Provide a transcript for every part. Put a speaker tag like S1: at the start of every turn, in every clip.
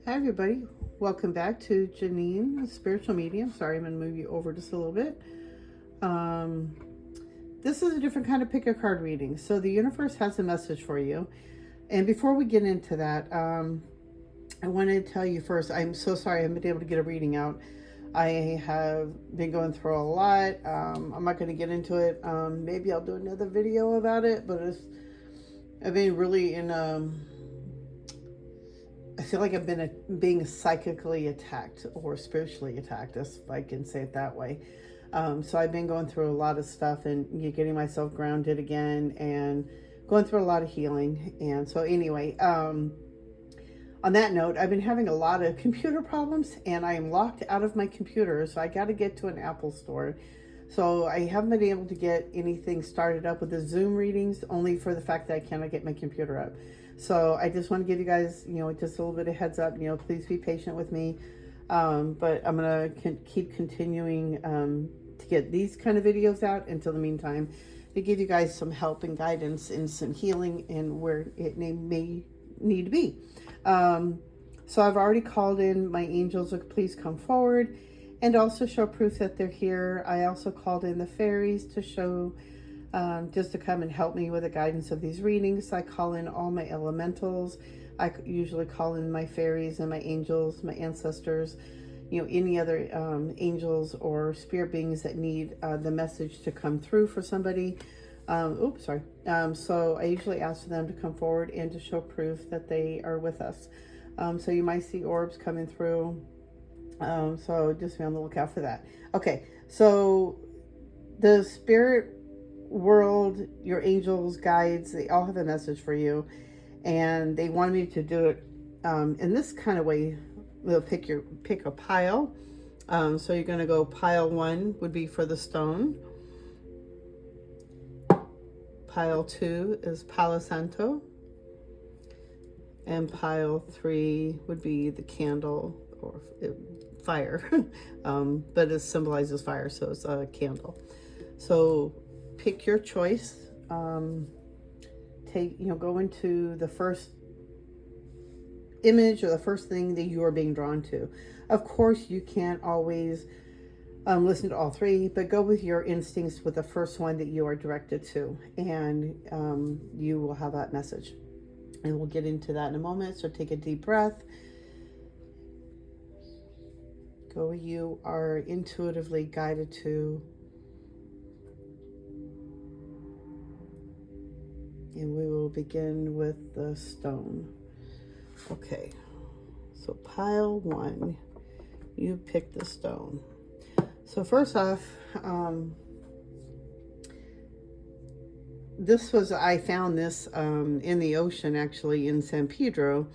S1: Hi everybody, welcome back to Janine, Spiritual Medium. Sorry, I'm going to move you over just a little bit. Um, this is a different kind of pick a card reading. So the universe has a message for you. And before we get into that, I want to tell you first, I'm so sorry I haven't been able to get a reading out. I have been going through a lot. I'm not going to get into it. Maybe I'll do another video about it, but I've been really in I feel like I've been being psychically attacked or spiritually attacked, if I can say it that way. So I've been going through a lot of stuff and getting myself grounded again and going through a lot of healing. And so anyway, on that note, I've been having a lot of computer problems and I am locked out of my computer. So I got to get to an Apple store. So I haven't been able to get anything started up with the Zoom readings, only for the fact that I cannot get my computer up. So I just want to give you guys, just a little bit of heads up, please be patient with me. But I'm going to keep continuing to get these kind of videos out until the meantime, to give you guys some help and guidance and some healing and where it may need to be. So I've already called in my angels to please come forward and also show proof that they're here. I also called in the fairies to show just to come and help me with the guidance of these readings. I call in all my elementals. I usually call in my fairies and my angels, my ancestors, any other angels or spirit beings that need the message to come through for somebody. So I usually ask for them to come forward and to show proof that they are with us. So you might see orbs coming through. So just be on the lookout for that. Okay, so the spirit world, your angels, guides, they all have a message for you, and they want me to do it in this kind of way. We'll pick a pile. So you're going to go pile 1 would be for the stone. Pile 2 is Palo Santo, and pile 3 would be the candle or fire, but it symbolizes fire, so it's a candle. So pick your choice. Go into the first image or the first thing that you are being drawn to. Of course, you can't always listen to all 3, but go with your instincts with the first one that you are directed to, and you will have that message. And we'll get into that in a moment. So take a deep breath. Go where you are intuitively guided to. And we will begin with the stone. Okay, so pile 1, you pick the stone. So first off, I found this in the ocean, actually, in San Pedro,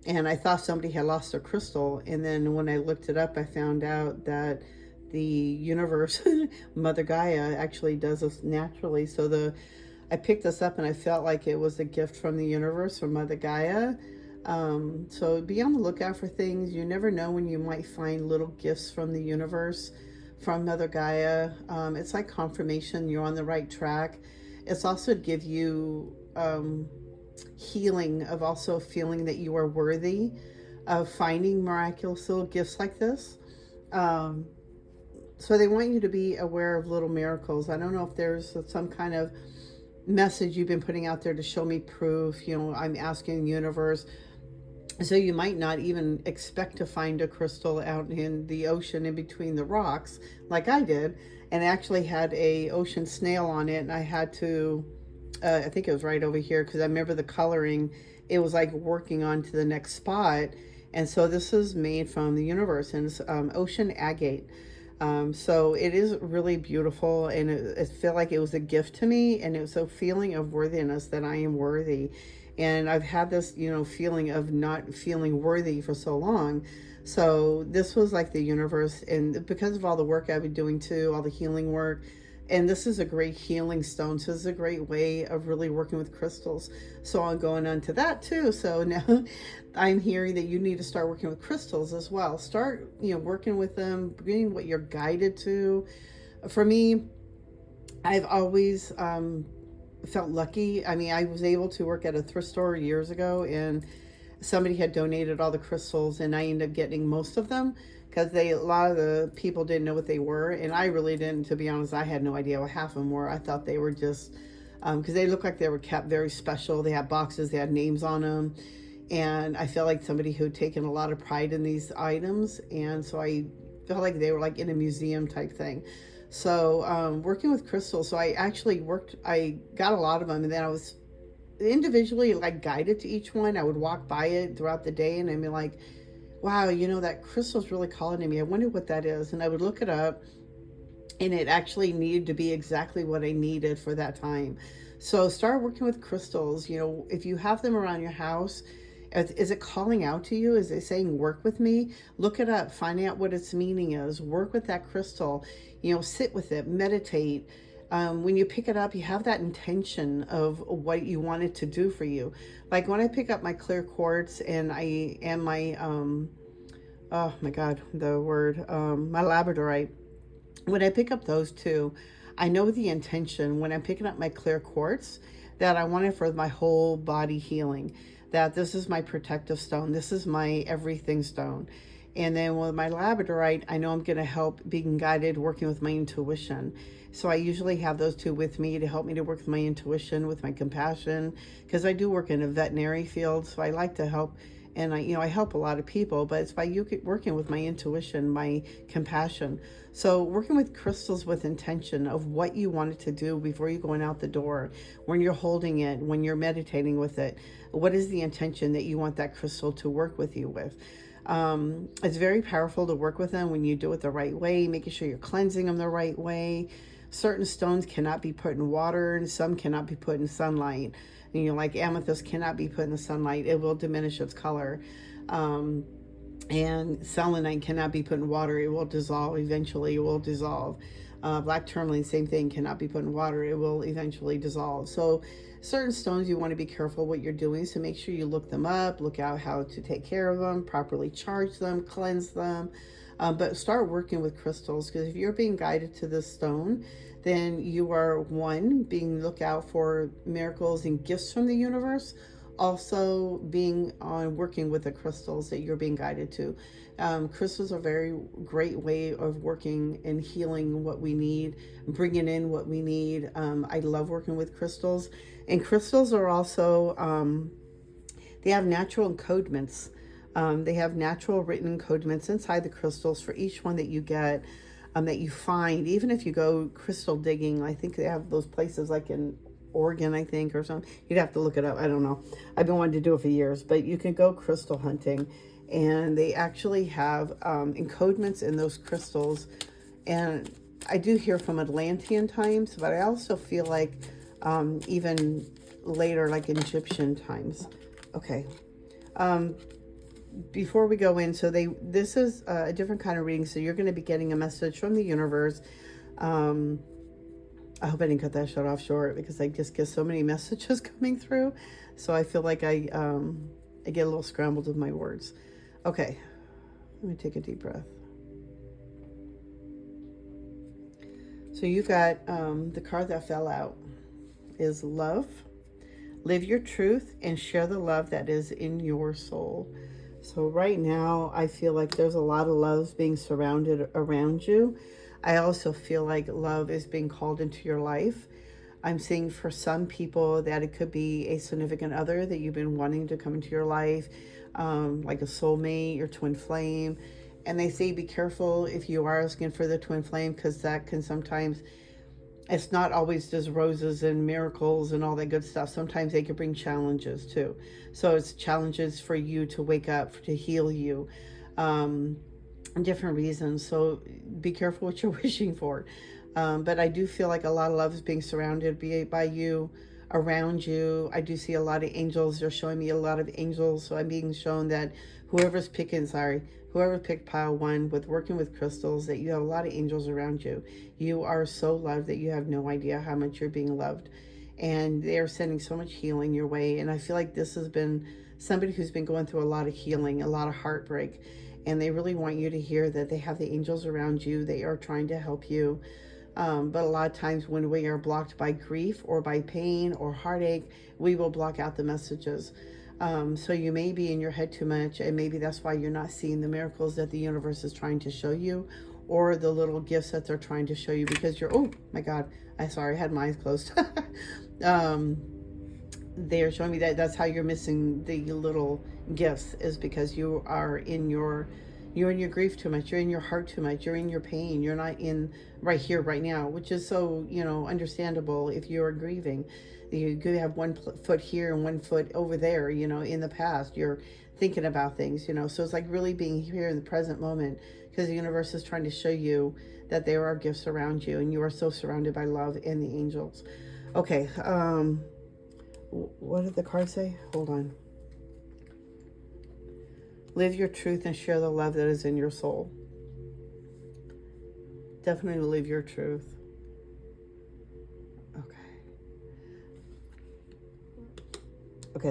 S1: and I thought somebody had lost their crystal. And then when I looked it up, I found out that the universe, Mother Gaia, actually does this naturally. So I picked this up and I felt like it was a gift from the universe, from Mother Gaia. So be on the lookout for things. You never know when you might find little gifts from the universe, from Mother Gaia. It's like confirmation you're on the right track. It's also to give you healing, of also feeling that you are worthy of finding miraculous little gifts like this. So they want you to be aware of little miracles. I don't know if there's some kind of message you've been putting out there to show me proof. I'm asking the universe. So you might not even expect to find a crystal out in the ocean in between the rocks like I did, and actually had a ocean snail on it, and I had to I think it was right over here, because I remember the coloring. It was like working on to the next spot. And so this is made from the universe, and it's ocean agate. So it is really beautiful, and it felt like it was a gift to me, and it was a feeling of worthiness, that I am worthy. And I've had this, feeling of not feeling worthy for so long. So this was like the universe, and because of all the work I've been doing too, all the healing work, and this is a great healing stone. So this is a great way of really working with crystals. So I'm going on to that too. So now I'm hearing that you need to start working with crystals as well. Start, working with them, being what you're guided to. For me, I've always felt lucky. I mean, I was able to work at a thrift store years ago, and somebody had donated all the crystals, and I ended up getting most of them because a lot of the people didn't know what they were, and I really didn't. To be honest, I had no idea what half of them were. I thought they were just because they looked like they were kept very special. They had boxes, they had names on them, and I felt like somebody who had taken a lot of pride in these items, and so I felt like they were like in a museum type thing. So working with crystals, so I got a lot of them, and then I was individually like guided to each one. I would walk by it throughout the day, and I'd be like, wow, that crystal's really calling to me. I wonder what that is. And I would look it up, and it actually needed to be exactly what I needed for that time. So start working with crystals. If you have them around your house, is it calling out to you? Is it saying, work with me? Look it up, find out what its meaning is, work with that crystal, sit with it, meditate. When you pick it up, you have that intention of what you want it to do for you. Like when I pick up my clear quartz and my, oh my God, the word, my labradorite, when I pick up those two, I know the intention when I'm picking up my clear quartz that I want it for my whole body healing, that this is my protective stone. This is my everything stone. And then with my labradorite, I know I'm going to help being guided, working with my intuition. So I usually have those two with me to help me to work with my intuition, with my compassion, because I do work in a veterinary field. So I like to help, and I help a lot of people, but it's by working with my intuition, my compassion. So working with crystals with intention of what you want it to do before you're going out the door, when you're holding it, when you're meditating with it, what is the intention that you want that crystal to work with you with? It's very powerful to work with them when you do it the right way, making sure you're cleansing them the right way. Certain stones cannot be put in water, and some cannot be put in sunlight. Like amethyst cannot be put in the sunlight. It will diminish its color. And selenite cannot be put in water. It will dissolve. Eventually, it will dissolve. Black tourmaline, same thing, cannot be put in water. It will eventually dissolve. So certain stones, you want to be careful what you're doing. So make sure you look them up, look out how to take care of them, properly charge them, cleanse them. But start working with crystals, because if you're being guided to this stone, then you are, one, being look out for miracles and gifts from the universe. Also being on working with the crystals that you're being guided to. Crystals are a very great way of working and healing what we need, bringing in what we need. I love working with crystals. And crystals are also, they have natural encodements. They have natural written encodements inside the crystals for each one that you get, that you find. Even if you go crystal digging, I think they have those places like in Oregon, I think, or something. You'd have to look it up. I don't know. I've been wanting to do it for years, but you can go crystal hunting, and they actually have encodements in those crystals. And I do hear from Atlantean times, but I also feel like even later, like Egyptian times. Okay. Before we go in, so this is a different kind of reading, so you're going to be getting a message from the universe. I hope I didn't cut that shot off short, because I just get so many messages coming through, so I feel like I get a little scrambled with my words. Okay, let me take a deep breath. So you got the card that fell out is love. Live your truth and share the love that is in your soul. So right now, I feel like there's a lot of love being surrounded around you. I also feel like love is being called into your life. I'm seeing for some people that it could be a significant other that you've been wanting to come into your life, like a soulmate, your twin flame. And they say be careful if you are asking for the twin flame, because that can sometimes, it's not always just roses and miracles and all that good stuff. Sometimes they can bring challenges too. So it's challenges for you to wake up, to heal you, different reasons. So be careful what you're wishing for. But I do feel like a lot of love is being surrounded by you, around you. I do see a lot of angels. They're showing me a lot of angels. So I'm being shown that whoever picked pile 1 with working with crystals, that you have a lot of angels around you. You are so loved that you have no idea how much you're being loved. And they are sending so much healing your way. And I feel like this has been somebody who's been going through a lot of healing, a lot of heartbreak. And they really want you to hear that they have the angels around you. They are trying to help you. But a lot of times when we are blocked by grief or by pain or heartache, we will block out the messages. So you may be in your head too much, and maybe that's why you're not seeing the miracles that the universe is trying to show you, or the little gifts that they're trying to show you, because you're, oh my God, I had my eyes closed. They're showing me that that's how you're missing the little gifts, is because you're in your grief too much, you're in your heart too much, you're in your pain, you're not in right here, right now, which is so, understandable. If you're grieving, you could have one foot here and one foot over there, in the past, you're thinking about things, so it's like really being here in the present moment, because the universe is trying to show you that there are gifts around you, and you are so surrounded by love and the angels. Okay, what did the card say? Hold on. Live your truth and share the love that is in your soul. Definitely live your truth. Okay,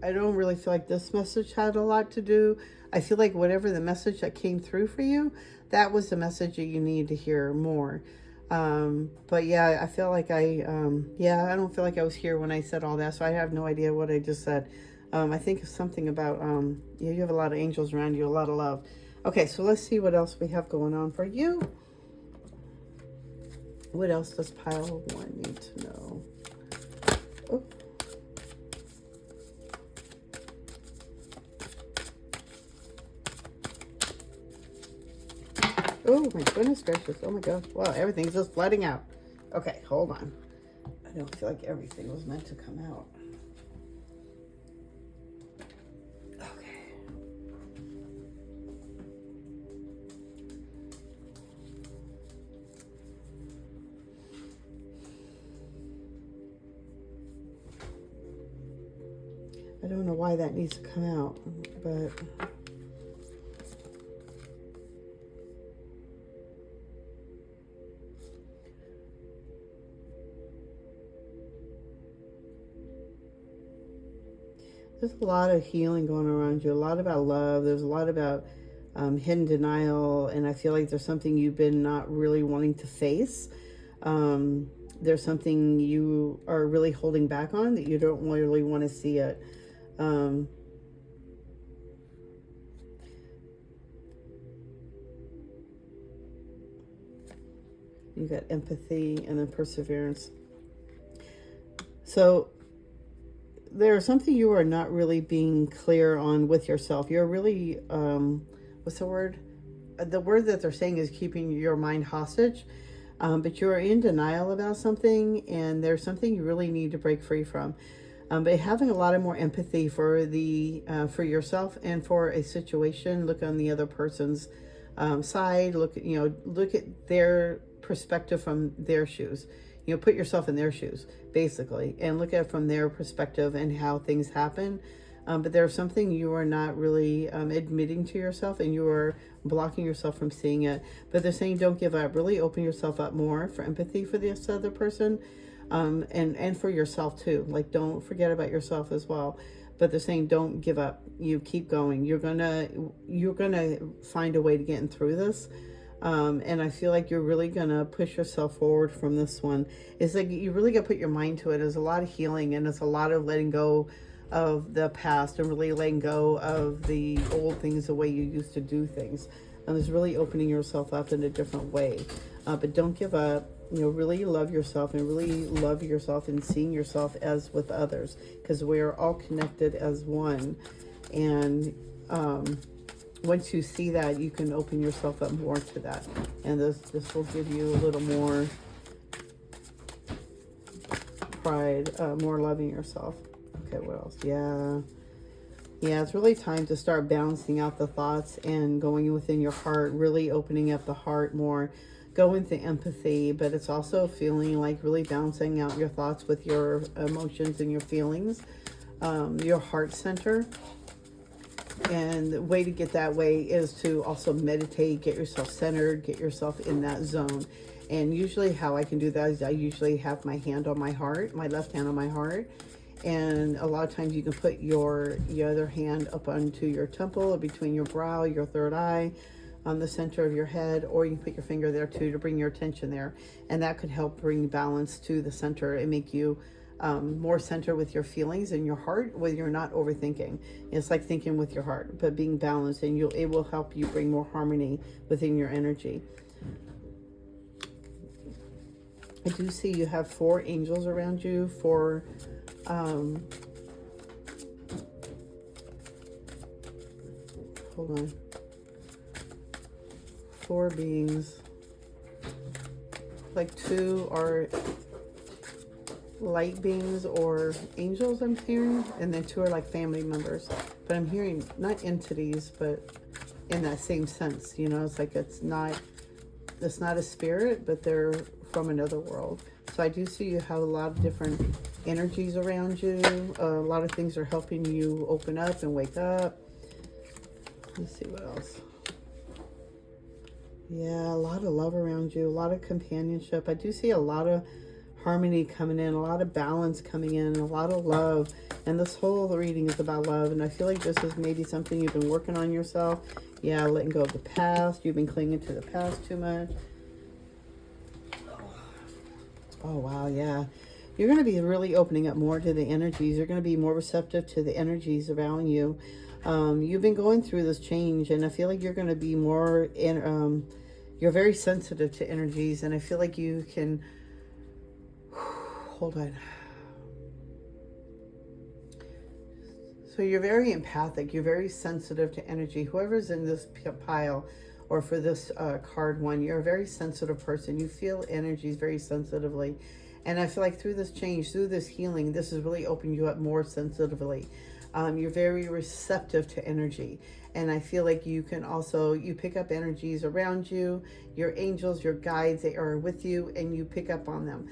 S1: I don't really feel like this message had a lot to do. I feel like whatever the message that came through for you, that was the message that you need to hear more. But yeah, I feel like I don't feel like I was here when I said all that, so I have no idea what I just said. I think it's something about, you have a lot of angels around you, a lot of love. Okay, so let's see what else we have going on for you. What else does pile 1 need to know? Oh. Oh my goodness gracious. Oh my gosh. Wow, everything's just flooding out. Okay, hold on. I don't feel like everything was meant to come out. Okay. I don't know why that needs to come out, but there's a lot of healing going around you, a lot about love. There's a lot about hidden denial, and I feel like there's something you've been not really wanting to face. There's something you are really holding back on that you don't really want to see it. You got empathy and then perseverance. So there's something you are not really being clear on with yourself. You're really, what's the word? The word that they're saying is keeping your mind hostage. But you're in denial about something, and there's something you really need to break free from. But having a lot of more empathy for for yourself and for a situation. Look on the other person's side. Look at their perspective from their shoes. Put yourself in their shoes, basically, and look at it from their perspective and how things happen. But there's something you are not really admitting to yourself, and you are blocking yourself from seeing it. But they're saying don't give up. Really open yourself up more for empathy for this other person, and for yourself too. Like, don't forget about yourself as well. But they're saying don't give up. You keep going. You're gonna find a way to get through this. And I feel like you're really gonna push yourself forward from this one. It's like you really gotta put your mind to it. There's a lot of healing, and it's a lot of letting go of the past, and really letting go of the old things, the way you used to do things. And it's really opening yourself up in a different way. But don't give up. Really love yourself, and really love yourself and seeing yourself as with others, because we are all connected as one. And once you see that, you can open yourself up more to that. And this will give you a little more pride, more loving yourself. Okay, what else? Yeah, it's really time to start balancing out the thoughts and going within your heart, really opening up the heart more, go into empathy. But it's also feeling like really balancing out your thoughts with your emotions and your feelings, your heart center. And the way to get that way is to also meditate, get yourself centered, get yourself in that zone. And usually how I can do that is I usually have my hand on my heart, my left hand on my heart. And a lot of times you can put your other hand up onto your temple, or between your brow, your third eye, on the center of your head, or you can put your finger there too to bring your attention there. And that could help bring balance to the center and make you more centered with your feelings and your heart, where you're not overthinking. It's like thinking with your heart, but being balanced, and it will help you bring more harmony within your energy. I do see you have 4 angels around you, 4 hold on, 4 beings. Like 2 are light beings or angels, I'm hearing, and then 2 are like family members. But I'm hearing not entities, but in that same sense, you know, it's like it's not a spirit, but they're from another world. So I do see you have a lot of different energies around you. A lot of things are helping you open up and wake up. Let's see what else. Yeah, a lot of love around you, a lot of companionship. I do see a lot of harmony coming in, a lot of balance coming in, a lot of love. And this whole reading is about love. And I feel like this is maybe something you've been working on yourself. Yeah, letting go of the past. You've been clinging to the past too much. Oh, wow, yeah. You're going to be really opening up more to the energies. You're going to be more receptive to the energies around you. You've been going through this change, and I feel like you're going to be more in, you're very sensitive to energies, and I feel like you can, hold on. So you're very empathic. You're very sensitive to energy. Whoever's in this pile, or for this card 1, you're a very sensitive person. You feel energies very sensitively. And I feel like through this change, through this healing, this has really opened you up more sensitively. You're very receptive to energy. And I feel like you can also, you pick up energies around you, your angels, your guides, they are with you, and you pick up on them.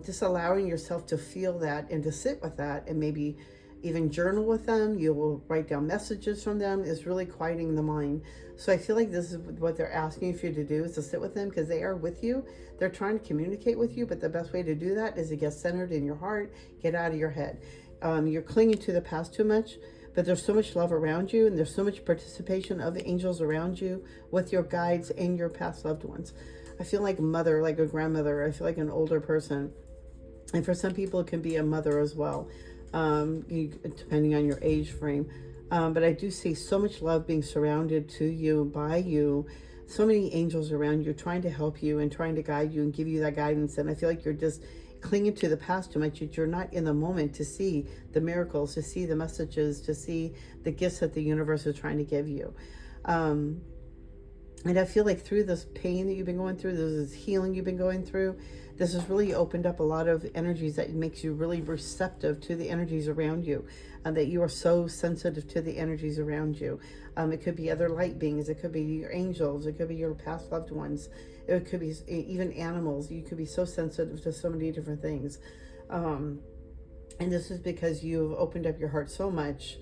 S1: Just allowing yourself to feel that and to sit with that, and maybe even journal with them. You will write down messages from them, is really quieting the mind. So I feel like this is what they're asking for you to do, is to sit with them, because they are with you. They're trying to communicate with you, but the best way to do that is to get centered in your heart, get out of your head. You're clinging to the past too much, but there's so much love around you, and there's so much participation of the angels around you with your guides and your past loved ones. I feel like a mother, like a grandmother. I feel like an older person. And for some people, it can be a mother as well, depending on your age frame. But I do see so much love being surrounded to you, by you. So many angels around you trying to help you and trying to guide you and give you that guidance. And I feel like you're just clinging to the past too much. You're not in the moment to see the miracles, to see the messages, to see the gifts that the universe is trying to give you. And I feel like through this pain that you've been going through, this healing you've been going through, this has really opened up a lot of energies that makes you really receptive to the energies around you, and that you are so sensitive to the energies around you. It could be other light beings, it could be your angels, it could be your past loved ones, it could be even animals. You could be so sensitive to so many different things. And this is because you've opened up your heart so much,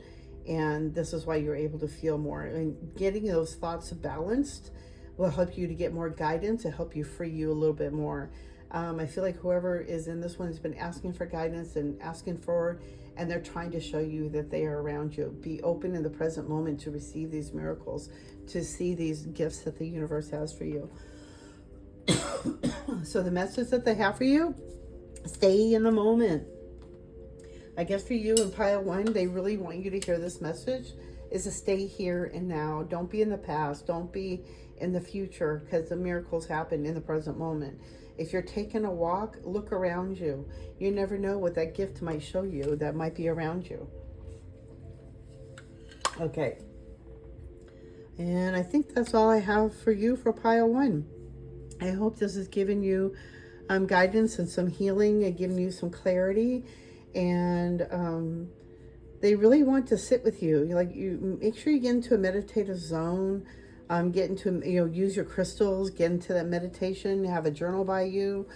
S1: and this is why you're able to feel more. And getting those thoughts balanced will help you to get more guidance and help you free you a little bit more. I feel like whoever is in this one has been asking for guidance and asking for, and they're trying to show you that they are around you. Be open in the present moment to receive these miracles, to see these gifts that the universe has for you. So the message that they have for you, stay in the moment. I guess for you in pile 1, they really want you to hear this message, is to stay here and now. Don't be in the past. Don't be in the future, because the miracles happen in the present moment. If you're taking a walk, look around you. You never know what that gift might show you that might be around you. Okay. And I think that's all I have for you for pile 1. I hope this has given you guidance and some healing and given you some clarity. And they really want to sit with you. You make sure you get into a meditative zone. Get into, use your crystals, get into that meditation, have a journal by you,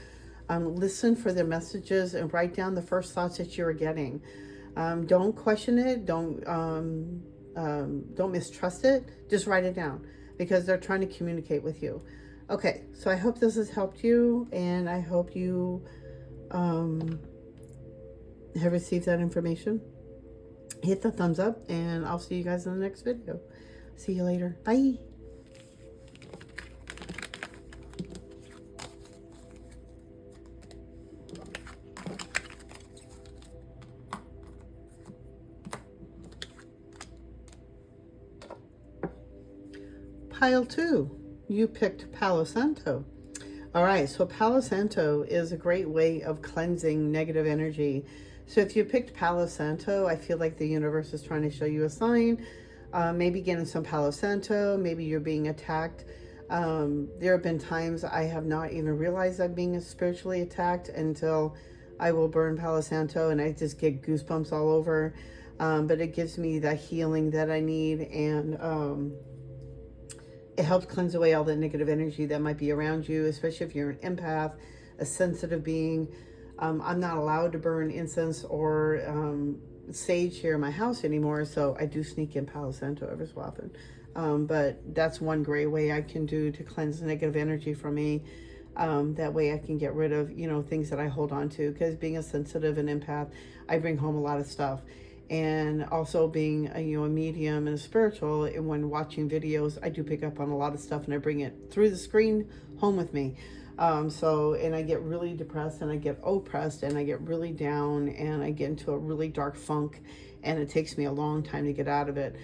S1: listen for their messages and write down the first thoughts that you're getting. Don't question it. Don't mistrust it. Just write it down, because they're trying to communicate with you. Okay. So I hope this has helped you, and I hope you, have received that information. Hit the thumbs up, and I'll see you guys in the next video. See you later. Bye. pile 2, you picked Palo Santo. All right, so Palo Santo is a great way of cleansing negative energy. So if you picked Palo Santo, I feel like the universe is trying to show you a sign. Maybe getting some Palo Santo, maybe you're being attacked. There have been times I have not even realized I'm being spiritually attacked until I will burn Palo Santo and I just get goosebumps all over. But it gives me that healing that I need, and it helps cleanse away all the negative energy that might be around you, especially if you're an empath, a sensitive being. I'm not allowed to burn incense or sage here in my house anymore, so I do sneak in Palo Santo every so often. But that's one great way I can do to cleanse negative energy from me. That way I can get rid of, things that I hold on to, because being a sensitive and empath, I bring home a lot of stuff. And also being a medium and a spiritual, and when watching videos, I do pick up on a lot of stuff and I bring it through the screen home with me. And I get really depressed and I get oppressed and I get really down and I get into a really dark funk, and it takes me a long time to get out of it.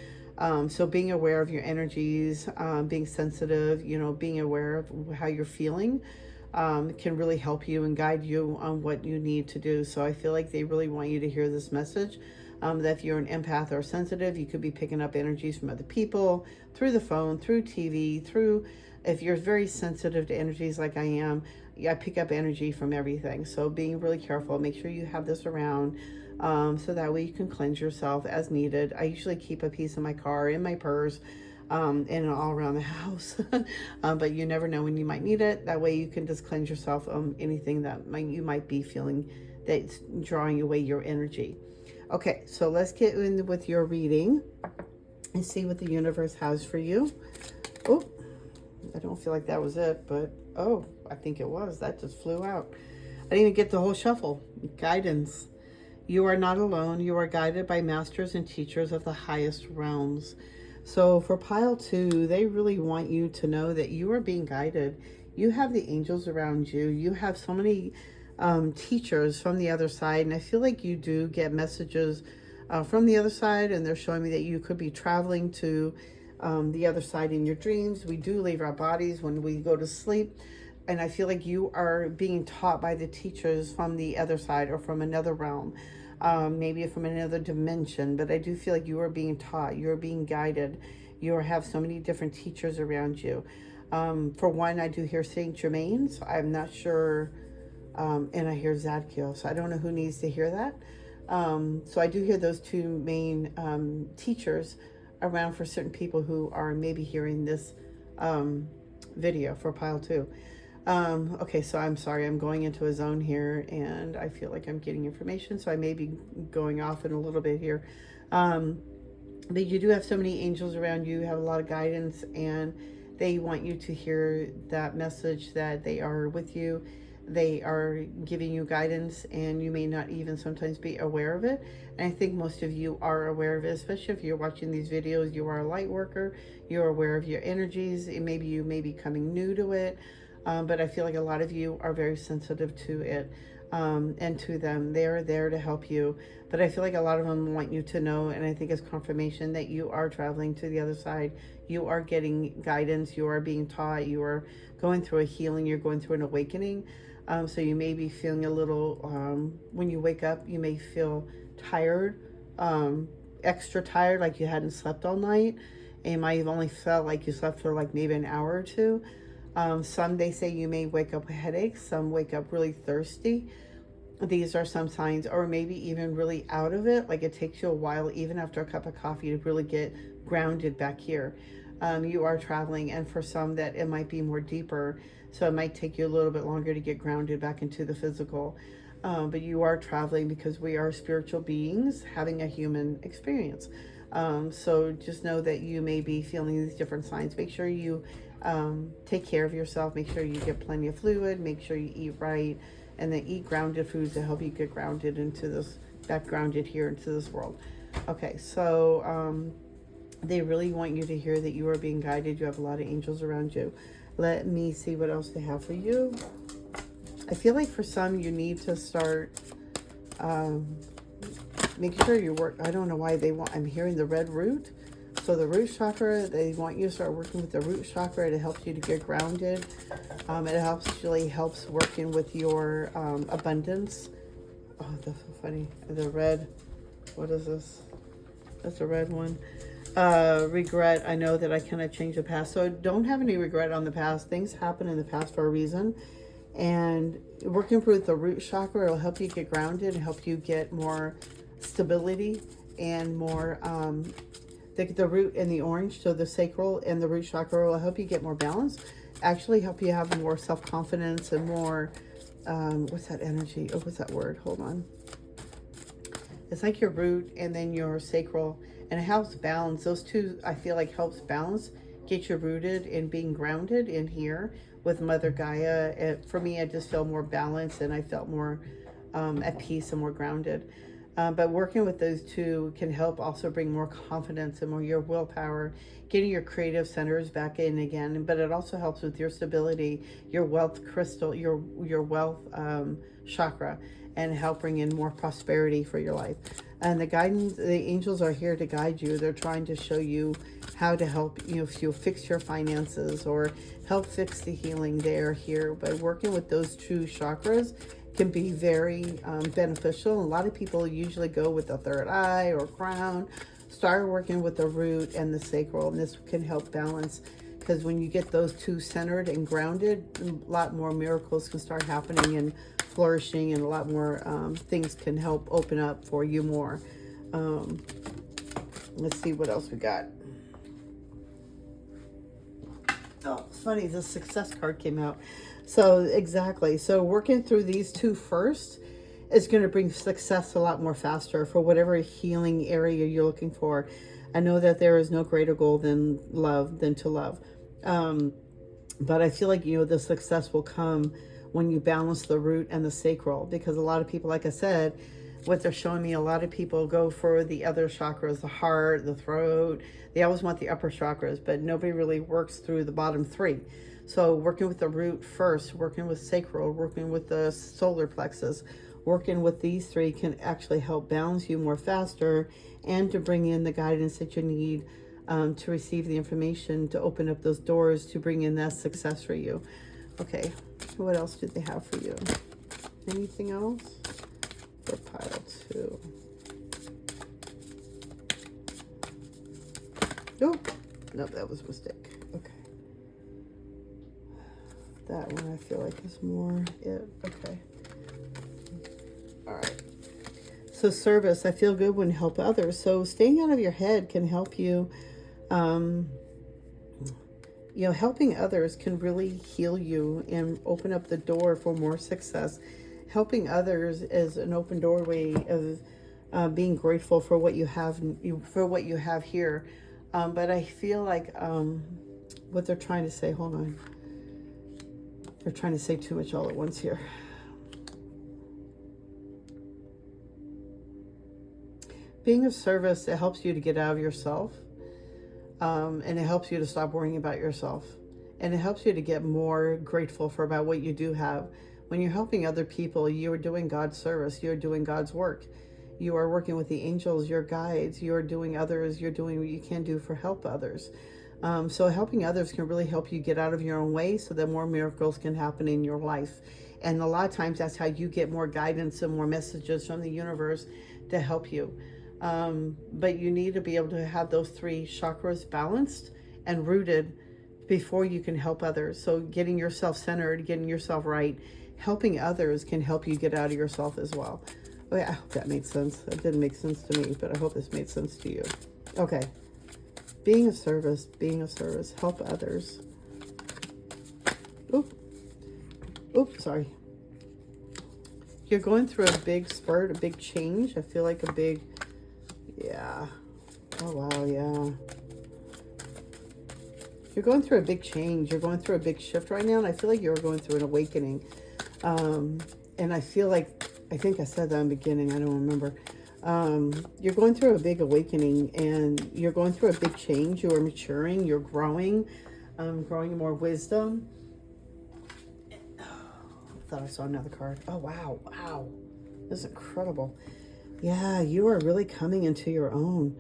S1: So being aware of your energies, being sensitive, being aware of how you're feeling, can really help you and guide you on what you need to do. So I feel like they really want you to hear this message. That if you're an empath or sensitive, you could be picking up energies from other people, through the phone, through TV, if you're very sensitive to energies like I am, I pick up energy from everything. So being really careful, make sure you have this around, so that way you can cleanse yourself as needed. I usually keep a piece in my car, in my purse, and all around the house. But you never know when you might need it. That way you can just cleanse yourself anything that you might be feeling that's drawing away your energy. Okay, so let's get in with your reading and see what the universe has for you. Oh, I don't feel like that was it, but oh, I think it was. That just flew out. I didn't even get the whole shuffle. Guidance. You are not alone. You are guided by masters and teachers of the highest realms. So for pile 2, they really want you to know that you are being guided. You have the angels around you. You have so many teachers from the other side, and I feel like you do get messages from the other side, and they're showing me that you could be traveling to the other side in your dreams. We do leave our bodies when we go to sleep, and I feel like you are being taught by the teachers from the other side or from another realm, maybe from another dimension, but I do feel like you are being taught, you're being guided. You have so many different teachers around you. For one, I do hear Saint Germain's. I'm not sure. And I hear Zadkiel, so I don't know who needs to hear that. So I do hear those two main teachers around for certain people who are maybe hearing this video for pile 2. Okay, so I'm sorry, I'm going into a zone here, and I feel like I'm getting information, so I may be going off in a little bit here. But you do have so many angels around you, have a lot of guidance, and they want you to hear that message that they are with you. They are giving you guidance, and you may not even sometimes be aware of it. And I think most of you are aware of it, especially if you're watching these videos. You are a light worker. You're aware of your energies. Maybe you may be coming new to it, but I feel like a lot of you are very sensitive to it and to them. They are there to help you, but I feel like a lot of them want you to know, and I think it's confirmation that you are traveling to the other side. You are getting guidance. You are being taught. You are going through a healing. You're going through an awakening. So you may be feeling a little, when you wake up, you may feel tired, extra tired, like you hadn't slept all night. And you might have only felt like you slept for like maybe an hour or two. Some, they say you may wake up with headaches. Some wake up really thirsty. These are some signs, or maybe even really out of it. Like it takes you a while, even after a cup of coffee, to really get grounded back here. You are traveling, and for some that it might be more deeper. So it might take you a little bit longer to get grounded back into the physical. But you are traveling because we are spiritual beings having a human experience. So just know that you may be feeling these different signs. Make sure you take care of yourself. Make sure you get plenty of fluid. Make sure you eat right. And then eat grounded foods to help you get grounded into this, back grounded here into this world. Okay, so they really want you to hear that you are being guided. You have a lot of angels around you. Let me see what else they have for you. I feel like for some, you need to start making sure you work. I don't know why they want, I'm hearing the red root. So the root chakra, they want you to start working with the root chakra. It helps you to get grounded. It actually helps working with your abundance. Oh, that's so funny. The red, what is this? That's a red one. Regret. I know that I cannot change the past. So don't have any regret on the past. Things happen in the past for a reason. And working with the root chakra will help you get grounded and help you get more stability and more, the root and the orange, so the sacral and the root chakra will help you get more balance, actually help you have more self-confidence and more, what's that energy? Oh, what's that word? Hold on. It's like your root and then your sacral, and it helps balance. Those two, I feel like, helps balance, get you rooted and being grounded in here with Mother Gaia. For me, I just feel more balanced and I felt more at peace and more grounded. But working with those two can help also bring more confidence and more your willpower, getting your creative centers back in again. But it also helps with your stability, your wealth crystal, your wealth chakra, and help bring in more prosperity for your life. And the guidance, the angels are here to guide you. They're trying to show you how to help you, if you fix your finances or help fix the healing. They're here. By working with those two chakras can be very beneficial. A lot of people usually go with the third eye or crown. Start working with the root and the sacral, and this can help balance, because when you get those two centered and grounded, a lot more miracles can start happening and flourishing, and a lot more things can help open up for you more. Let's see what else we got. Oh, it's funny, the success card came out. So exactly. So working through these two first is going to bring success a lot more faster for whatever healing area you're looking for. I know that there is no greater goal than to love. But I feel like, the success will come when you balance the root and the sacral, because a lot of people, like I said, what they're showing me, a lot of people go for the other chakras, the heart, the throat. They always want the upper chakras, but nobody really works through the bottom three. So working with the root first, working with sacral, working with the solar plexus, working with these three can actually help balance you more faster and to bring in the guidance that you need to receive the information, to open up those doors, to bring in that success for you. Okay, what else do they have for you? Anything else? For pile 2. Oh, no, that was a mistake. Okay. That one I feel like is more it. Okay. All right. So service, I feel good when you help others. So staying out of your head can help you. Helping others can really heal you and open up the door for more success. Helping others is an open doorway of being grateful for what you have, here. But I feel like what they're trying to say, hold on. They're trying to say too much all at once here. Being of service, it helps you to get out of yourself. And it helps you to stop worrying about yourself. And it helps you to get more grateful about what you do have. When you're helping other people, you are doing God's service. You're doing God's work. You are working with the angels, your guides. You're doing others. You're doing what you can do for help others. So helping others can really help you get out of your own way so that more miracles can happen in your life. And a lot of times that's how you get more guidance and more messages from the universe to help you. But you need to be able to have those three chakras balanced and rooted before you can help others. So getting yourself centered, getting yourself right, helping others can help you get out of yourself as well. Okay, I hope that made sense. It didn't make sense to me, but I hope this made sense to you. Okay. Being of service, help others. Oops, sorry. You're going through a big spurt, a big change. I feel like a big, yeah. Oh, wow, yeah. You're going through a big change. You're going through a big shift right now, and I feel like you're going through an awakening. And I feel like, I think I said that in the beginning, I don't remember. You're going through a big awakening, and you're going through a big change. You are maturing, you're growing more wisdom. I thought I saw another card. Oh, wow. This is incredible. Yeah, you are really coming into your own.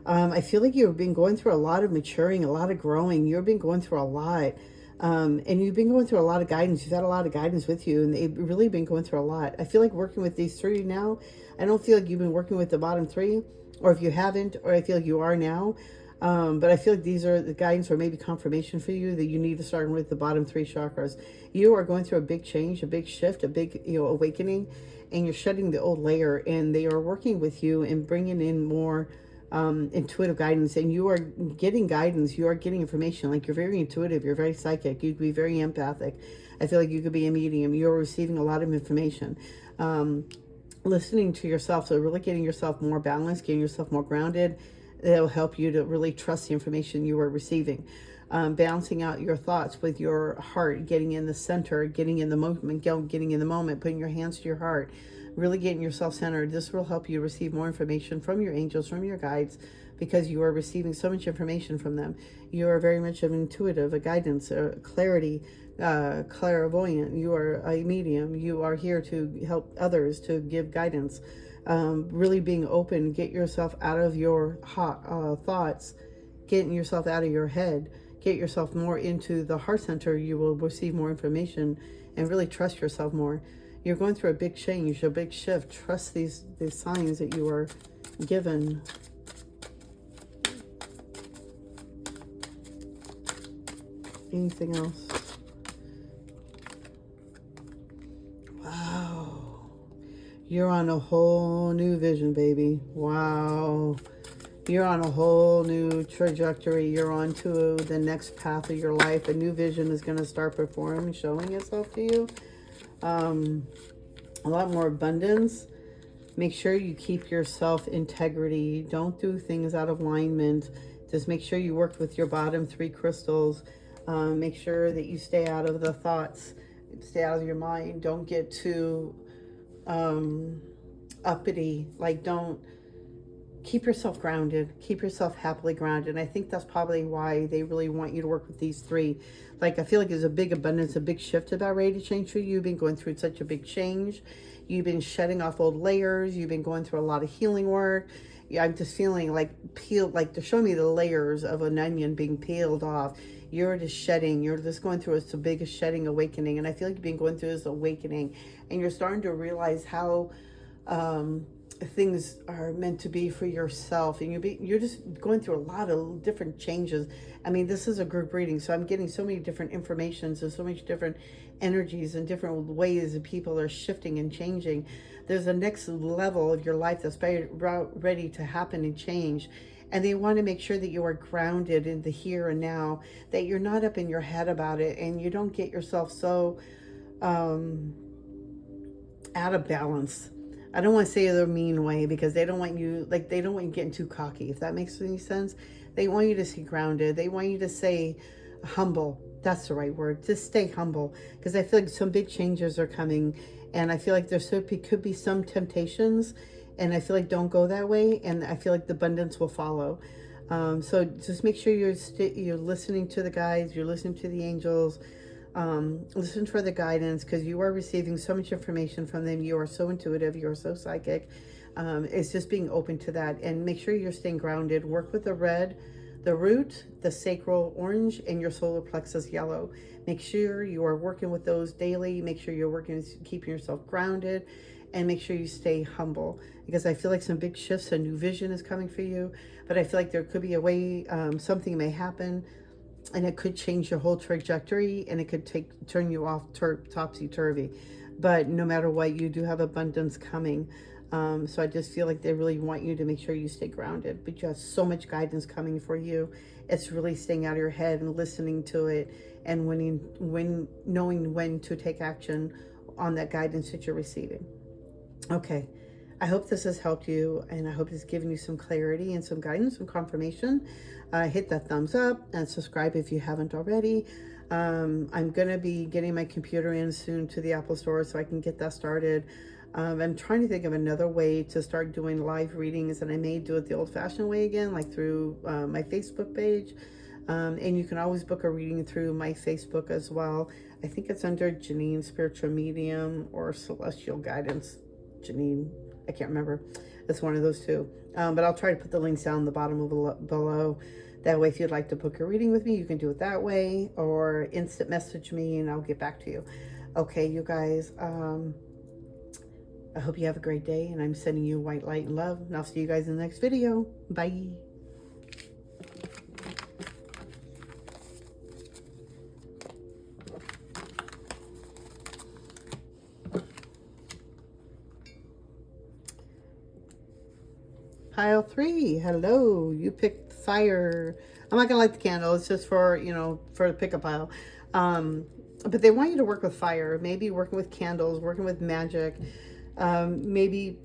S1: I feel like you've been going through a lot of maturing, a lot of growing. You've been going through a lot. And you've been going through a lot of guidance. You've had a lot of guidance with you, and they've really been going through a lot. I feel like working with these three now, I don't feel like you've been working with the bottom three, or if you haven't, or I feel like you are now. But I feel like these are the guidance or maybe confirmation for you that you need to start with the bottom three chakras. You are going through a big change, a big shift, a big awakening, and you're shedding the old layer, and they are working with you and bringing in more intuitive guidance, and you are getting guidance, you are getting information. Like, you're very intuitive, you're very psychic, you could be very empathic. I feel like you could be a medium. You're receiving a lot of information, listening to yourself. So really getting yourself more balanced, getting yourself more grounded. It'll help you to really trust the information you are receiving. Balancing out your thoughts with your heart, getting in the center, getting in the moment, getting in the moment, putting your hands to your heart, really getting yourself centered. This will help you receive more information from your angels, from your guides, because you are receiving so much information from them. You are very much of an intuitive, a guidance, a clarity, clairvoyant. You are a medium. You are here to help others, to give guidance. Really being open, get yourself out of your thoughts, getting yourself out of your head, get yourself more into the heart center. You will receive more information and really trust yourself more. You're going through a big change, a big shift. Trust these signs that you are given. Anything else? Wow. You're on a whole new vision, baby. Wow. You're on a whole new trajectory. You're on to the next path of your life. A new vision is going to start performing, showing itself to you. A lot more abundance. Make sure you keep your self-integrity. Don't do things out of alignment. Just make sure you work with your bottom three crystals. Make sure that you stay out of the thoughts. Stay out of your mind. Don't get too uppity. Like, don't. Keep yourself grounded. Keep yourself happily grounded. And I think that's probably why they really want you to work with these three. Like, I feel like there's a big abundance, a big shift about ready to change for you. You've been going through such a big change. You've been shedding off old layers. You've been going through a lot of healing work. Yeah, I'm just feeling like peeled, like to show me the layers of an onion being peeled off. You're just shedding. You're just going through the biggest shedding awakening. And I feel like you've been going through this awakening, and you're starting to realize how things are meant to be for yourself, and you're just going through a lot of different changes. I mean, this is a group reading, so I'm getting so many different informations and so many different energies and different ways that people are shifting and changing. There's a next level of your life that's ready to happen and change, and they want to make sure that you are grounded in the here and now, that you're not up in your head about it, and you don't get yourself so out of balance. I don't want to say it in a mean way, because they don't want you, like, they don't want you getting too cocky, if that makes any sense. They want you to stay grounded. They want you to stay humble. That's the right word. Just stay humble, because I feel like some big changes are coming, and I feel like there could be some temptations, and I feel like don't go that way, and I feel like the abundance will follow. So just make sure you're listening to the guides, you're listening to the angels. Listen for the guidance, because you are receiving so much information from them. You are so intuitive, you are so psychic. It's just being open to that, and make sure you're staying grounded. Work with the red, the root, the sacral orange, and your solar plexus yellow. Make sure you are working with those daily. Make sure you're working, keeping yourself grounded, and make sure you stay humble, because I feel like some big shifts, a new vision is coming for you. But I feel like there could be a way, something may happen, and it could change your whole trajectory, and it could turn you off topsy-turvy. But no matter what, you do have abundance coming. So I just feel like they really want you to make sure you stay grounded, but you have so much guidance coming for you. It's really staying out of your head and listening to it, and knowing when to take action on that guidance that you're receiving. Okay. I hope this has helped you, and I hope it's given you some clarity and some guidance, some confirmation. Hit that thumbs up and subscribe if you haven't already. I'm going to be getting my computer in soon to the Apple Store, so I can get that started. I'm trying to think of another way to start doing live readings, and I may do it the old-fashioned way again, like through my Facebook page. And you can always book a reading through my Facebook as well. I think it's under Janine Spiritual Medium or Celestial Guidance. Janine, I can't remember. It's one of those two. But I'll try to put the links down the bottom of below. That way, if you'd like to book a reading with me, you can do it that way, or instant message me and I'll get back to you. Okay, you guys, I hope you have a great day, and I'm sending you white light and love, and I'll see you guys in the next video. Bye. Pile 3, hello, you picked fire. I'm not gonna light the candle, it's just for, you know, for the pick a pile. But they want you to work with fire, maybe working with candles, working with magic, maybe,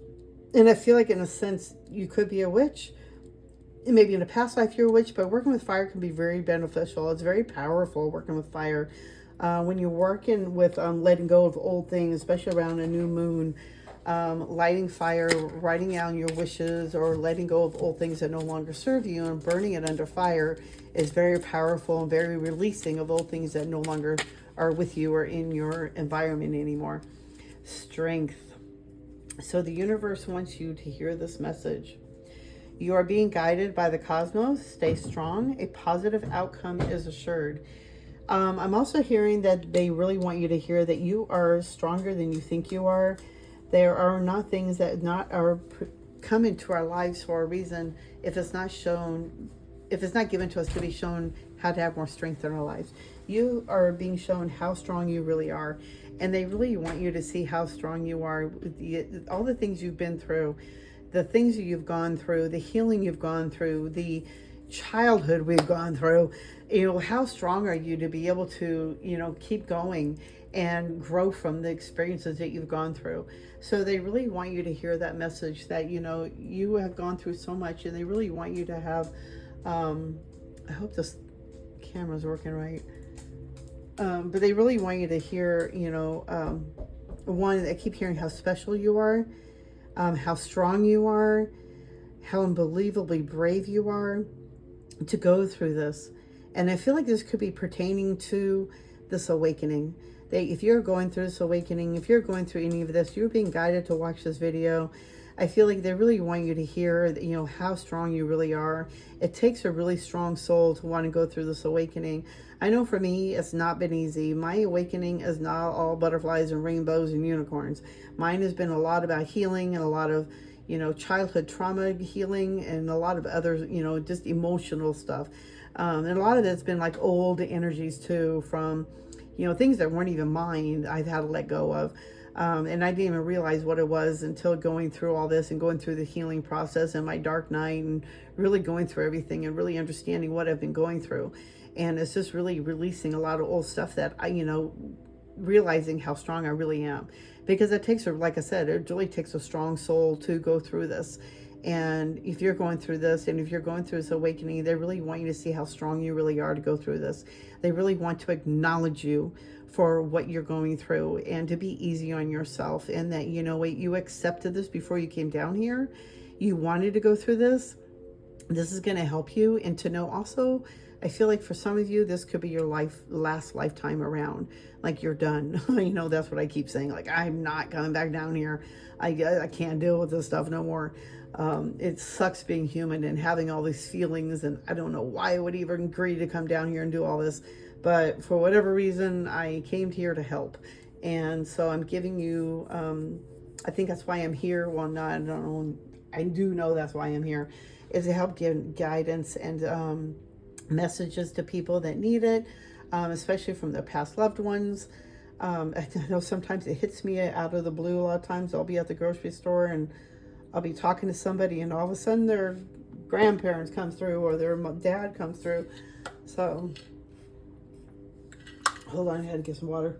S1: and I feel like in a sense, you could be a witch. Maybe in a past life you're a witch, but working with fire can be very beneficial. It's very powerful working with fire. When you're working with letting go of old things, especially around a new moon, lighting fire, writing down your wishes, or letting go of old things that no longer serve you and burning it under fire is very powerful and very releasing of old things that no longer are with you or in your environment anymore. Strength. So the universe wants you to hear this message. You are being guided by the cosmos. Stay strong. A positive outcome is assured. I'm also hearing that they really want you to hear that you are stronger than you think you are. There are not things that are come into our lives for a reason if it's not shown, if it's not given to us to be shown how to have more strength in our lives. You are being shown how strong you really are, and they really want you to see how strong you are. All the things you've been through, the things that you've gone through, the healing you've gone through, the childhood we've gone through, you know, how strong are you to be able to, you know, keep going and grow from the experiences that you've gone through. So they really want you to hear that message that, you know, you have gone through so much, and they really want you to have, I hope this camera's working right. But they really want you to hear, you know, one, I keep hearing how special you are, how strong you are, how unbelievably brave you are to go through this. And I feel like this could be pertaining to this awakening. If you're going through this awakening, if you're going through any of this, you're being guided to watch this video. I feel like they really want you to hear, you know, how strong you really are. It takes a really strong soul to want to go through this awakening. I know for me, it's not been easy. My awakening is not all butterflies and rainbows and unicorns. Mine has been a lot about healing and a lot of, you know, childhood trauma healing and a lot of other, you know, just emotional stuff. And a lot of it's been like old energies too, from, you know, things that weren't even mine, I've had to let go of. And I didn't even realize what it was until going through all this and going through the healing process and my dark night and really going through everything and really understanding what I've been going through. And it's just really releasing a lot of old stuff that I, you know, realizing how strong I really am. Because it takes, like I said, it really takes a strong soul to go through this. And if you're going through this, and if you're going through this awakening, they really want you to see how strong you really are to go through this. They really want to acknowledge you for what you're going through and to be easy on yourself, and that, you know, you accepted this before you came down here. You wanted to go through this. This is going to help you. And to know also, I feel like for some of you, this could be your last lifetime around. Like, you're done. You know, that's what I keep saying. Like, I'm not coming back down here. I can't deal with this stuff no more. It sucks being human and having all these feelings, and I don't know why I would even agree to come down here and do all this, but for whatever reason, I came here to help. And so I'm giving you, I think that's why I'm here. Well, not, I don't know, I do know that's why I'm here, is to help give guidance and messages to people that need it, especially from their past loved ones. I know sometimes it hits me out of the blue. A lot of times I'll be at the grocery store and I'll be talking to somebody, and all of a sudden their grandparents come through or their dad comes through. So, hold on, I had to get some water.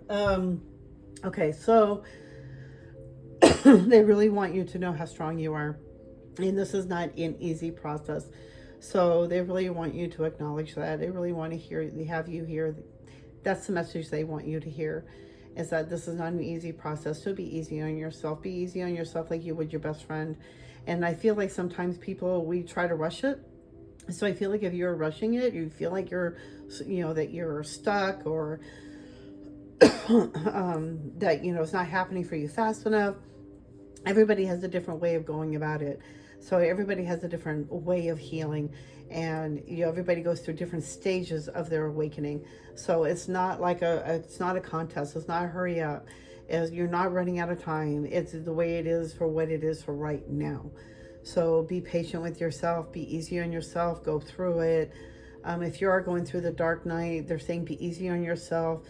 S1: Okay, so they really want you to know how strong you are. And this is not an easy process. So they really want you to acknowledge that. They really want to have you hear. That's the message they want you to hear, is that this is not an easy process. So be easy on yourself. Be easy on yourself like you would your best friend. And I feel like sometimes we try to rush it. So I feel like if you're rushing it, you feel like you're, you know, that you're stuck, or that, you know, it's not happening for you fast enough. Everybody has a different way of going about it. So everybody has a different way of healing, and everybody goes through different stages of their awakening. So it's not like it's not a contest. It's not a hurry up. You're not running out of time. It's the way it is for what it is for right now. So be patient with yourself. Be easy on yourself. Go through it. If you are going through the dark night, they're saying be easy on yourself.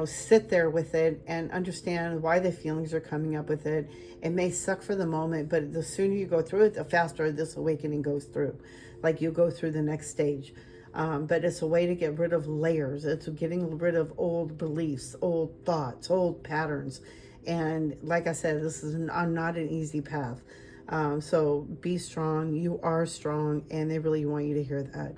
S1: Sit there with it and understand why the feelings are coming up with it. It may suck for the moment, but the sooner you go through it, the faster this awakening goes through. Like you go through the next stage. But it's a way to get rid of layers. It's getting rid of old beliefs, old thoughts, old patterns. And like I said, this is not an easy path. So be strong. You are strong, and they really want you to hear that.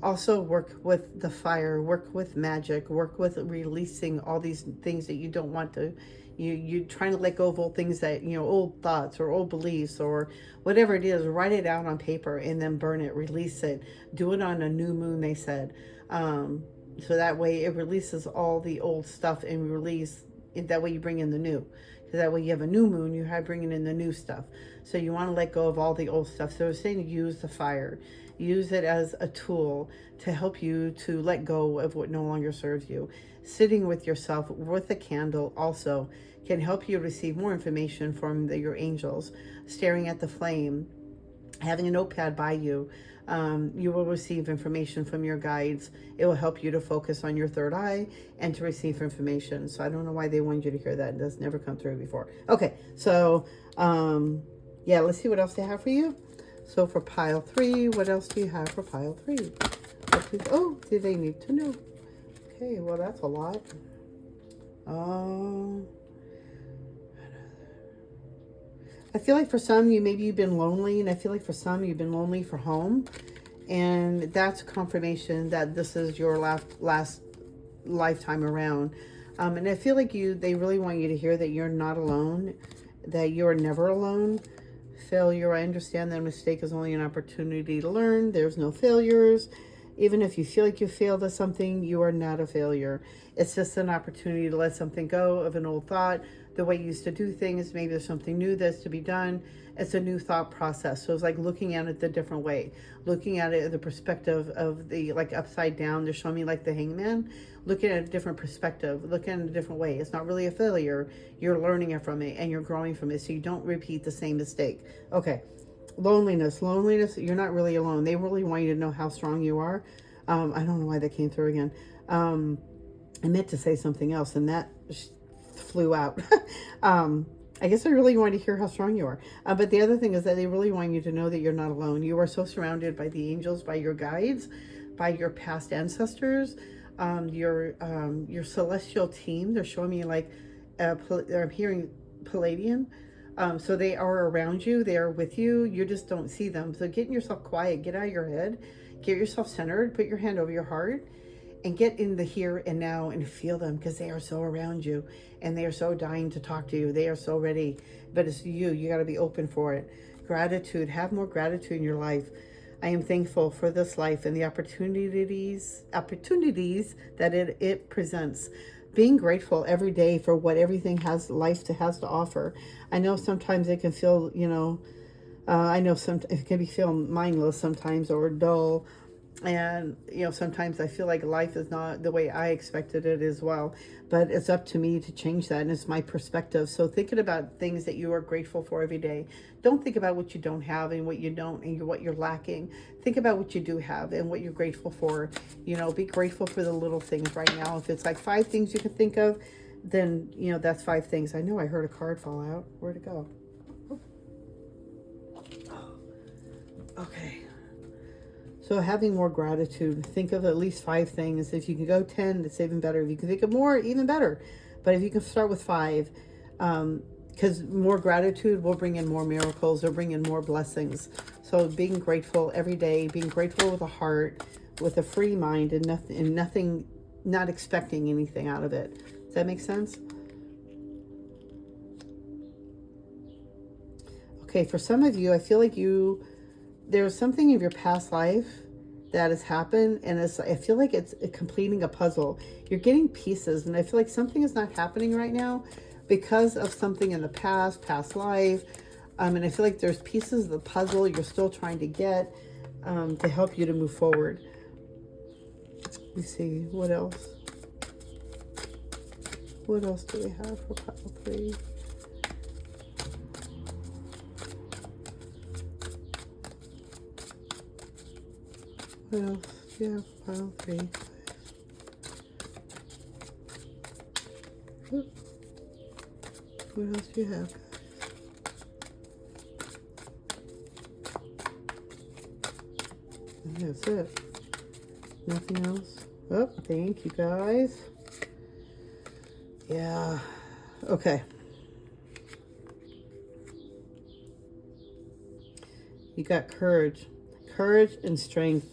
S1: Also work with the fire, work with magic, work with releasing all these things that you don't want to, you're trying to let go of old things that, old thoughts or old beliefs or whatever it is. Write it out on paper and then burn it, release it. Do it on a new moon, they said. So that way it releases all the old stuff and release, that way you bring in the new. So that way you have a new moon, you have bringing in the new stuff. So you want to let go of all the old stuff. So it's saying to use the fire. Use it as a tool to help you to let go of what no longer serves you. Sitting with yourself with a candle also can help you receive more information from your angels. Staring at the flame, having a notepad by you, you will receive information from your guides. It will help you to focus on your third eye and to receive information. So I don't know why they wanted you to hear that. It does never come through before. Okay, so yeah, let's see what else they have for you. So for pile 3, what else do you have for pile 3? Oh, do they need to know? Okay, well, that's a lot. I feel like for some, maybe you've been lonely, and I feel like for some, you've been lonely for home. And that's confirmation that this is your last lifetime around. And I feel like they really want you to hear that you're not alone, that you're never alone. Failure, I understand that mistake is only an opportunity to learn. There's no failures. Even if you feel like you failed at something, you are not a failure. It's just an opportunity to let something go of an old thought, the way you used to do things. Maybe there's something new that's to be done. It's a new thought process. So it's like looking at it the different way, looking at it the perspective of the, like upside down. They're showing me like the hangman, looking at a different perspective, looking at it a different way. It's not really a failure. You're learning it from it and you're growing from it. So you don't repeat the same mistake. Okay. Loneliness, you're not really alone. They really want you to know how strong you are. I don't know why that came through again. I meant to say something else and that flew out. I guess I really wanted to hear how strong you are. But the other thing is that they really want you to know that you're not alone. You are so surrounded by the angels, by your guides, by your past ancestors, your celestial team. They're showing me like, I'm hearing Palladian. So they are around you. They are with you. You just don't see them. So getting yourself quiet, get out of your head, get yourself centered, put your hand over your heart, and get in the here and now and feel them, because they are so around you and they are so dying to talk to you. They are so ready, but it's you got to be open for it. Gratitude, have more gratitude in your life. I am thankful for this life and the opportunities that it presents. Being grateful every day for what everything has to offer. I know sometimes it can feel, it can feel mindless sometimes or dull. And, sometimes I feel like life is not the way I expected it as well. But it's up to me to change that, and it's my perspective. So thinking about things that you are grateful for every day. Don't think about what you don't have and what you don't and what you're lacking. Think about what you do have and what you're grateful for. Be grateful for the little things right now. If it's like 5 things you can think of, then, that's 5 things. I know I heard a card fall out. Where'd it go? Okay. So having more gratitude, think of at least 5 things. If you can go 10, it's even better. If you can think of more, even better. But if you can start with 5, because more gratitude will bring in more miracles or bring in more blessings. So being grateful every day, being grateful with a heart, with a free mind, and nothing, not expecting anything out of it. Does that make sense? Okay, for some of you, I feel like there's something in your past life that has happened, and I feel like it's completing a puzzle. You're getting pieces, and I feel like something is not happening right now, because of something in the past life. And I feel like there's pieces of the puzzle you're still trying to get to help you to move forward. Let me see, what else? What else do we have for pile 3? What else do you have for pile 3? What else do you have? And that's it. Nothing else. Oh, thank you guys. Yeah. Okay. You got courage. Courage and strength.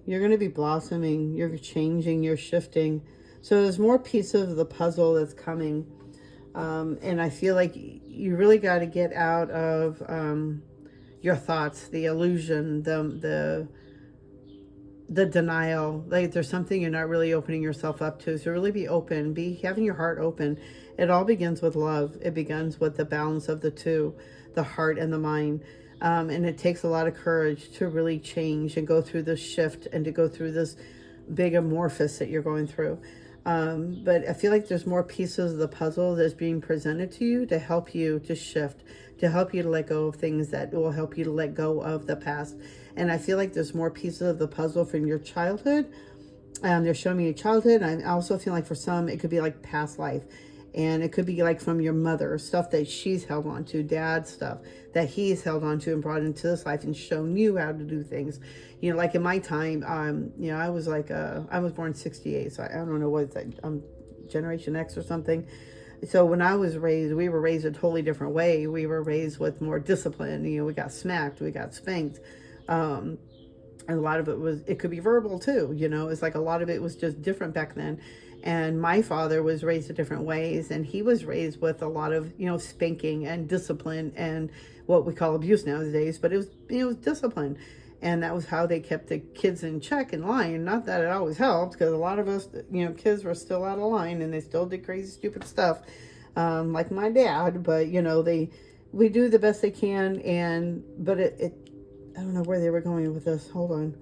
S1: You're going to be blossoming. You're changing. You're shifting. So there's more pieces of the puzzle that's coming. And I feel like you really got to get out of your thoughts, the illusion, the denial. Like there's something you're not really opening yourself up to. So really be open, having your heart open. It all begins with love. It begins with the balance of the two, the heart and the mind. And it takes a lot of courage to really change and go through this shift and to go through this big amorphous that you're going through. But I feel like there's more pieces of the puzzle that's being presented to you to help you to shift, to help you to let go of things that will help you to let go of the past. And I feel like there's more pieces of the puzzle from your childhood. They're showing me your childhood. I also feel like for some, it could be like past life. And it could be like from your mother, stuff that she's held on to, dad stuff that he's held on to and brought into this life and shown you how to do things. You know, like in my time, you know, I was like, I was born 68, so I don't know what that, Generation X or something. So when I was raised, we were raised a totally different way. We were raised with more discipline. You know, we got smacked, we got spanked. And a lot of it could be verbal too, you know, it's like a lot of it was just different back then. And my father was raised in different ways, and he was raised with a lot of, you know, spanking and discipline and what we call abuse nowadays, but it was, you know, it was discipline. And that was how they kept the kids in check and line. Not that it always helped, because a lot of us, you know, kids were still out of line and they still did crazy, stupid stuff, like my dad. But, you know, we do the best they can. But I don't know where they were going with this. Hold on.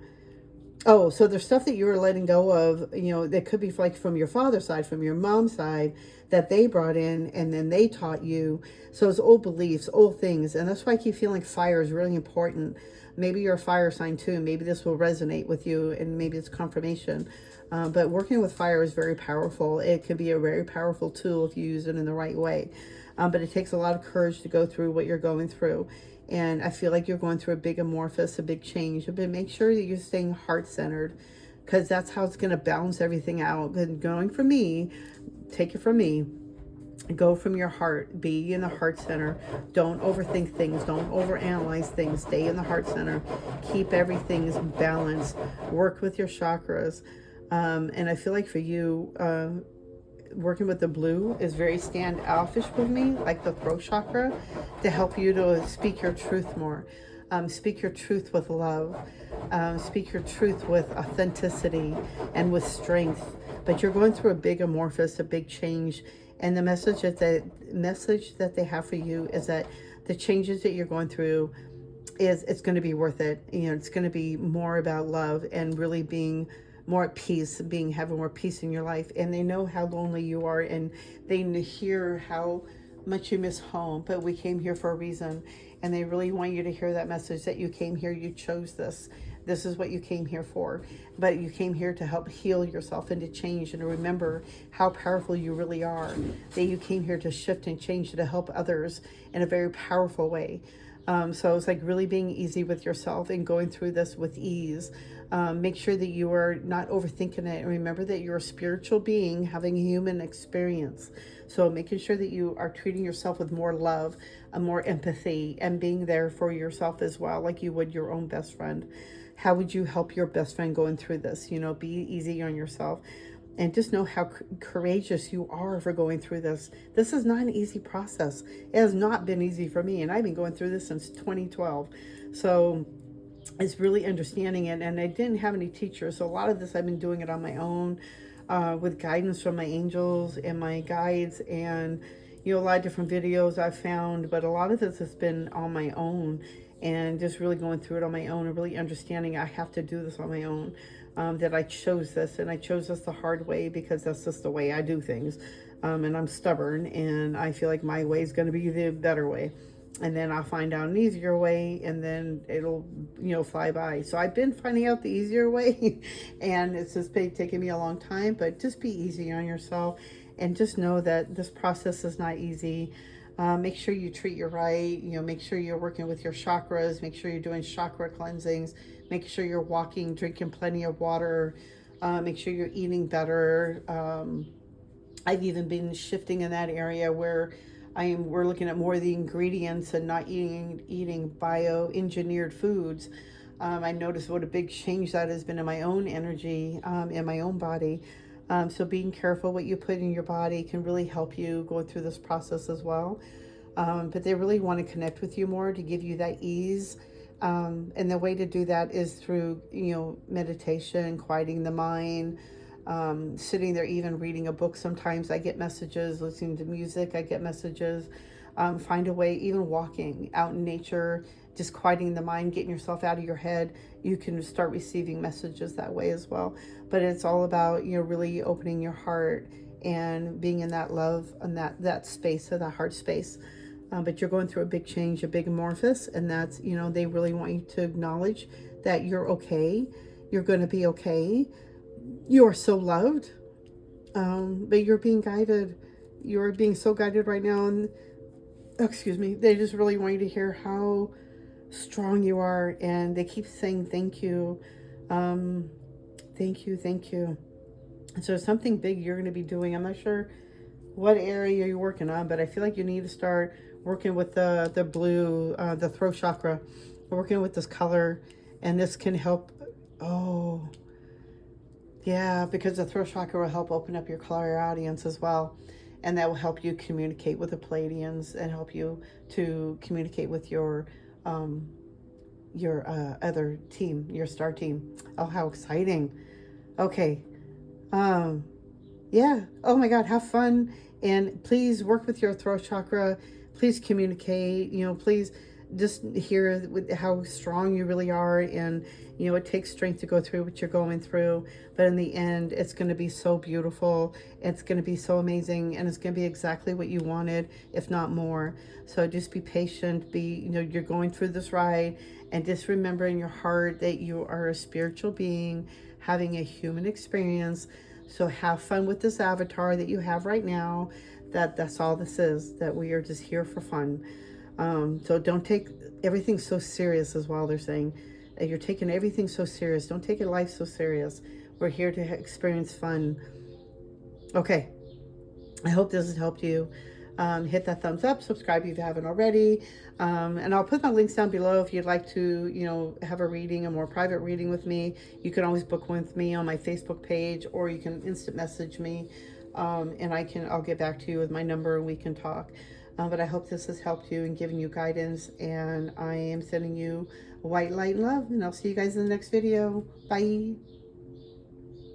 S1: Oh, so there's stuff that you were letting go of, you know, that could be like from your father's side, from your mom's side, that they brought in and then they taught you. So it's old beliefs, old things. And that's why I keep feeling fire is really important. Maybe you're a fire sign too. Maybe this will resonate with you and maybe it's confirmation. But working with fire is very powerful. It can be a very powerful tool if you use it in the right way. But it takes a lot of courage to go through what you're going through. And I feel like you're going through a big amorphous, a big change. But make sure that you're staying heart-centered, because that's how it's going to balance everything out. And going from me, take it from me, go from your heart, be in the heart center. Don't overthink things. Don't overanalyze things. Stay in the heart center. Keep everything balanced. Work with your chakras. And I feel like for you, working with the blue is very standoffish with me, like the throat chakra, to help you to speak your truth more. Speak your truth with love. Speak your truth with authenticity and with strength. But you're going through a big amorphous, a big change. And the message that they have for you is that the changes that you're going through it's going to be worth it. You know, it's going to be more about love and really being more at peace, having more peace in your life. And they know how lonely you are, and they hear how much you miss home. But we came here for a reason, and they really want you to hear that message that you came here, you chose this. This is what you came here for. But you came here to help heal yourself and to change and to remember how powerful you really are. That you came here to shift and change, to help others in a very powerful way. So it's like really being easy with yourself and going through this with ease. Make sure that you are not overthinking it, and remember that you're a spiritual being having a human experience. So making sure that you are treating yourself with more love, more empathy, and being there for yourself as well, like you would your own best friend. How would you help your best friend going through this? You know, be easy on yourself. And just know how courageous you are for going through this. This is not an easy process. It has not been easy for me. And I've been going through this since 2012. So it's really understanding it. And I didn't have any teachers. So a lot of this, I've been doing it on my own. with guidance from my angels and my guides, and a lot of different videos I've found, but a lot of this has been on my own, and just really going through it on my own and really understanding I have to do this on my own. That I chose this, and I chose this the hard way because that's just the way I do things. And I'm stubborn, and I feel like my way is going to be the better way. And then I'll find out an easier way, and then it'll, fly by. So I've been finding out the easier way, and it's just been taking me a long time, but just be easy on yourself, and just know that this process is not easy. Make sure you treat your right, make sure you're working with your chakras, make sure you're doing chakra cleansings, make sure you're walking, drinking plenty of water, make sure you're eating better. I've even been shifting in that area where we're looking at more of the ingredients and not eating bioengineered foods. I noticed what a big change that has been in my own energy, in my own body. So being careful what you put in your body can really help you go through this process as well. But they really want to connect with you more to give you that ease. And the way to do that is through, meditation, quieting the mind, sitting there, even reading a book. Sometimes I get messages, listening to music, I get messages. Find a way, even walking out in nature, just quieting the mind, getting yourself out of your head. You can start receiving messages that way as well. But it's all about, really opening your heart and being in that love and that space, of that heart space. But you're going through a big change, a big amorphous, and that's, they really want you to acknowledge that you're okay. You're going to be okay. You are so loved, but you're being guided. You're being so guided right now, and excuse me, they just really want you to hear how strong you are, and they keep saying thank you, thank you, thank you. And so something big you're going to be doing. I'm not sure what area you're working on, but I feel like you need to start working with the blue, the throat chakra, working with this color, and this can help. Oh, yeah, because the throat chakra will help open up your clairaudience as well. And that will help you communicate with the Pleiadians and help you to communicate with your other team, your star team. Oh, how exciting. Okay. Yeah. Oh my God, have fun. And please work with your throat chakra. Please communicate, please just hear how strong you really are. And, it takes strength to go through what you're going through. But in the end, it's going to be so beautiful. It's going to be so amazing. And it's going to be exactly what you wanted, if not more. So just be patient. You're going through this ride. And just remember in your heart that you are a spiritual being having a human experience. So have fun with this avatar that you have right now. That's all this is, that we are just here for fun. So don't take everything so serious as well. They're saying you're taking everything so serious. Don't take your life so serious. We're here to experience fun. Okay. I hope this has helped you. Hit that thumbs up, subscribe if you haven't already. And I'll put my links down below if you'd like to, have a reading, a more private reading with me. You can always book with me on my Facebook page, or you can instant message me. And I'll get back to you with my number and we can talk. But I hope this has helped you and given you guidance. And I am sending you white light and love. And I'll see you guys in the next video. Bye.